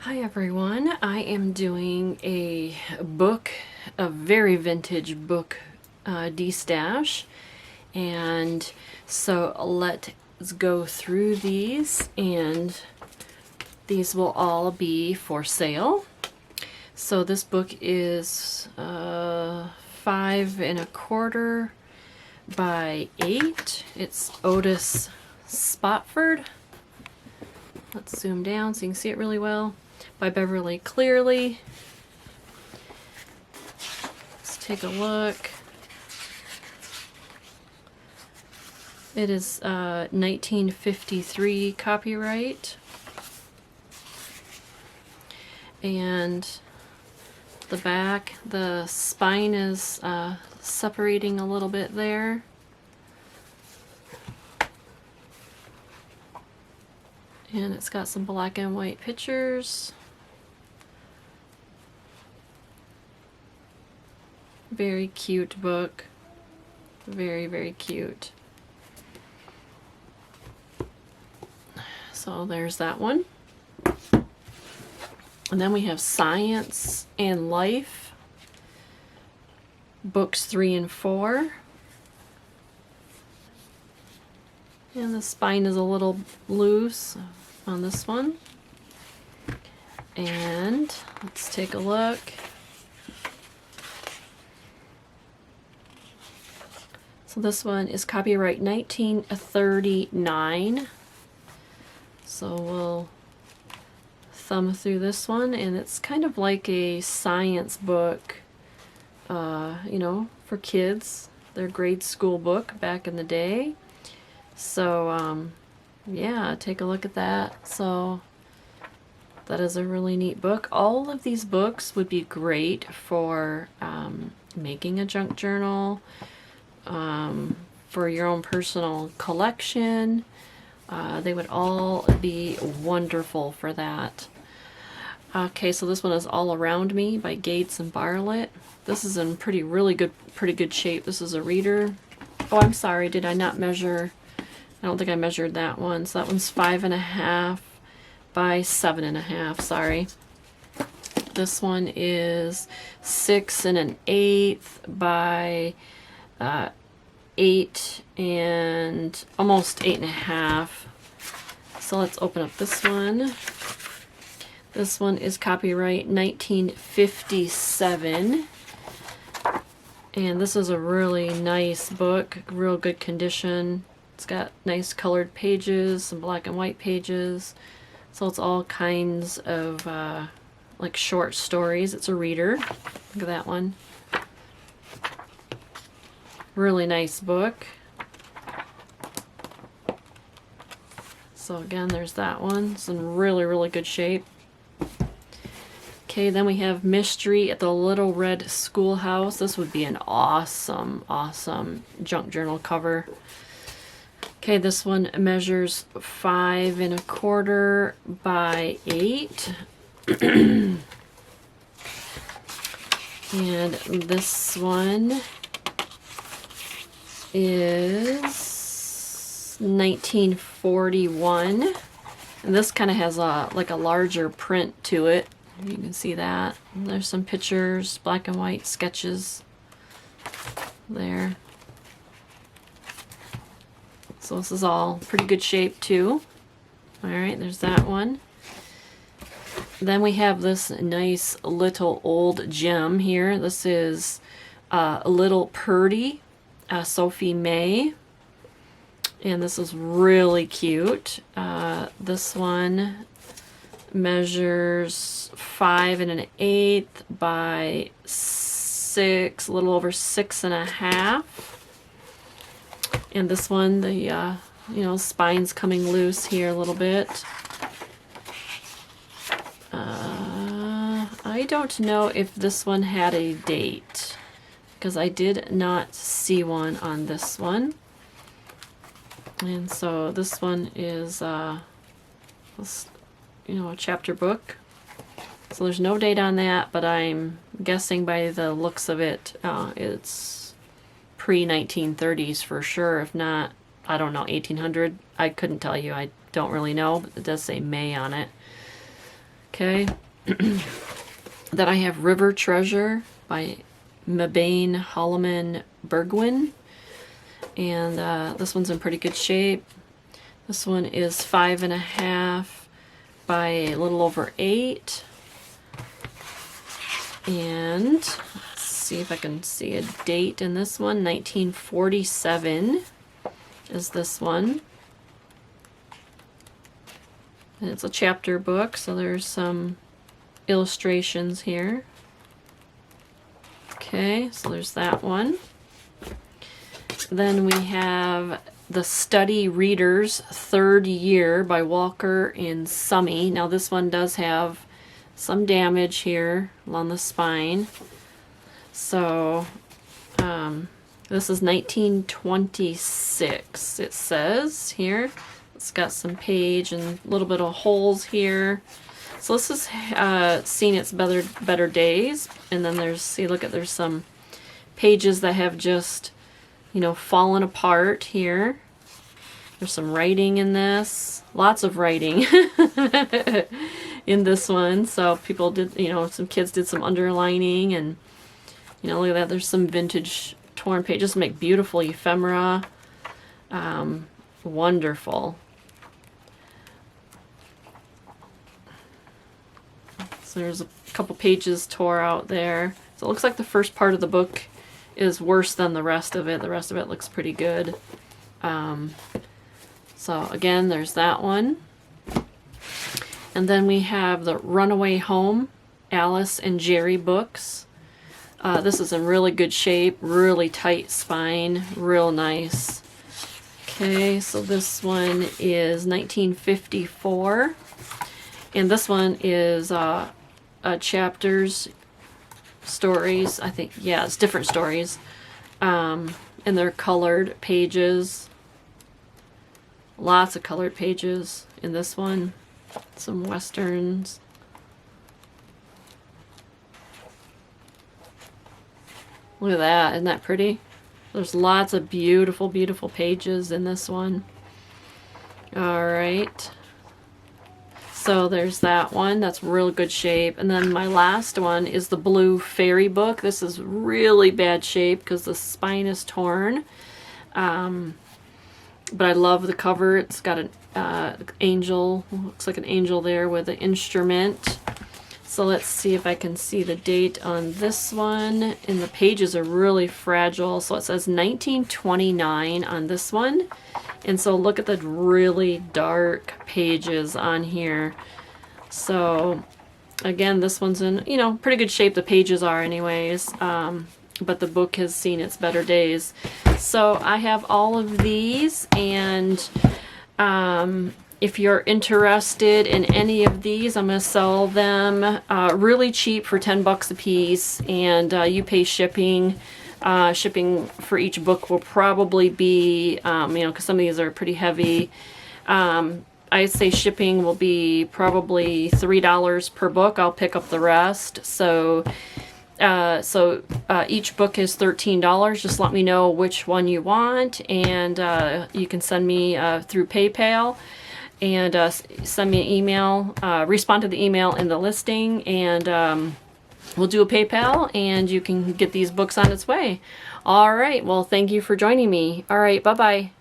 Hi everyone, I am doing a very vintage book de-stash, and so let's go through these, and these will all be for sale. So this book is 5¼ by 8. It's Otis Spotford. Let's zoom down so you can see it really well. By Beverly Clearly. Let's take a look. It is 1953 copyright. And the back, the spine is separating a little bit there. And it's got some black and white pictures. Very cute book. Very, very cute. So there's that one. And then we have Science and Life, books 3 and 4. And the spine is a little loose on this one. And let's take a look. So this one is copyright 1939. So we'll thumb through this one, and it's kind of like a science book, you know, for kids. Their grade school book back in the day. So yeah, take a look at that. So that is a really neat book. All of these books would be great for making a junk journal, for your own personal collection. They would all be wonderful for that. Okay, so this one is All Around Me by Gates and Bartlett. This is in pretty good shape. This is a reader. Oh, I'm sorry, did I not measure? I don't think I measured that one. So that one's 5½ by 7½. Sorry. This one is 6 1/8 by 8 and almost 8½. So let's open up this one. This one is copyright 1957. And this is a really nice book, real good condition. It's got nice colored pages, some black and white pages. So it's all kinds of like short stories. It's a reader. Look at that one. Really nice book. So again, there's that one. It's in really good shape. Okay, then we have Mystery at the Little Red Schoolhouse. This would be an awesome junk journal cover. Okay, this one measures 5¼ by 8. And this one is 1941. And this kind of has like a larger print to it. You can see that. And there's some pictures, black and white sketches there. So this is all pretty good shape too. Alright, there's that one. Then we have this nice little old gem here. This is Little Purdy, Sophie May. And this is really cute. This one measures 5 1/8 by 6, a little over 6½. And this one, the you know, spine's coming loose here a little bit. I don't know if this one had a date, because I did not see one on this one. And so this one is you know, a chapter book. So there's no date on that, but I'm guessing by the looks of it, it's pre-1930s for sure. If not, I don't know, 1800. I couldn't tell you. I don't really know, but it does say May on it. Okay. Then I have River Treasure by Mabane Holloman Bergwin. And this one's in pretty good shape. This one is 5.5 by a little over 8. And let's see if I can see a date in this one. 1947 is this one. And it's a chapter book, so there's some illustrations here. Okay, so there's that one. Then we have The Study Readers, 3rd Year by Walker and Summy. Now this one does have some damage here along the spine. So this is 1926, it says here. It's got some page and a little bit of holes here. So this is seen its better days. And then there's, see, look at, there's some pages that have just, you know, fallen apart here. There's some writing in this. Lots of writing in this one. So people did, you know, some kids did some underlining, and, you know, look at that. There's some vintage torn pages. Make beautiful ephemera. Wonderful. So there's a couple pages tore out there. So it looks like the first part of the book is worse than the rest of it. The rest of it looks pretty good. So again, there's that one. And then we have the Runaway Home, Alice and Jerry books. This is in really good shape, really tight spine, real nice. Okay, so this one is 1954. And this one is chapters, stories, I think, yeah, it's different stories. And they're colored pages. Lots of colored pages in this one. Some westerns. Look at that, isn't that pretty? There's lots of beautiful, beautiful pages in this one. All right. So there's that one. That's real good shape. And then my last one is the Blue Fairy book. This is really bad shape because the spine is torn. But I love the cover. It's got an angel. Looks like an angel there with an instrument. So let's see if I can see the date on this one. And the pages are really fragile. So it says 1929 on this one. And so look at the really dark pages on here. So again, this one's in, you know, pretty good shape. The pages are anyways. But the book has seen its better days. So I have all of these, and if you're interested in any of these, I'm going to sell them really cheap for 10 bucks a piece, and you pay shipping. Shipping for each book will probably be, you know, because some of these are pretty heavy. I'd say shipping will be probably $3 per book. I'll pick up the rest. So each book is $13. Just let me know which one you want, and you can send me through PayPal, and send me an email, respond to the email in the listing, and we'll do a PayPal, and you can get these books on its way. All right, well, thank you for joining me. All right, bye-bye.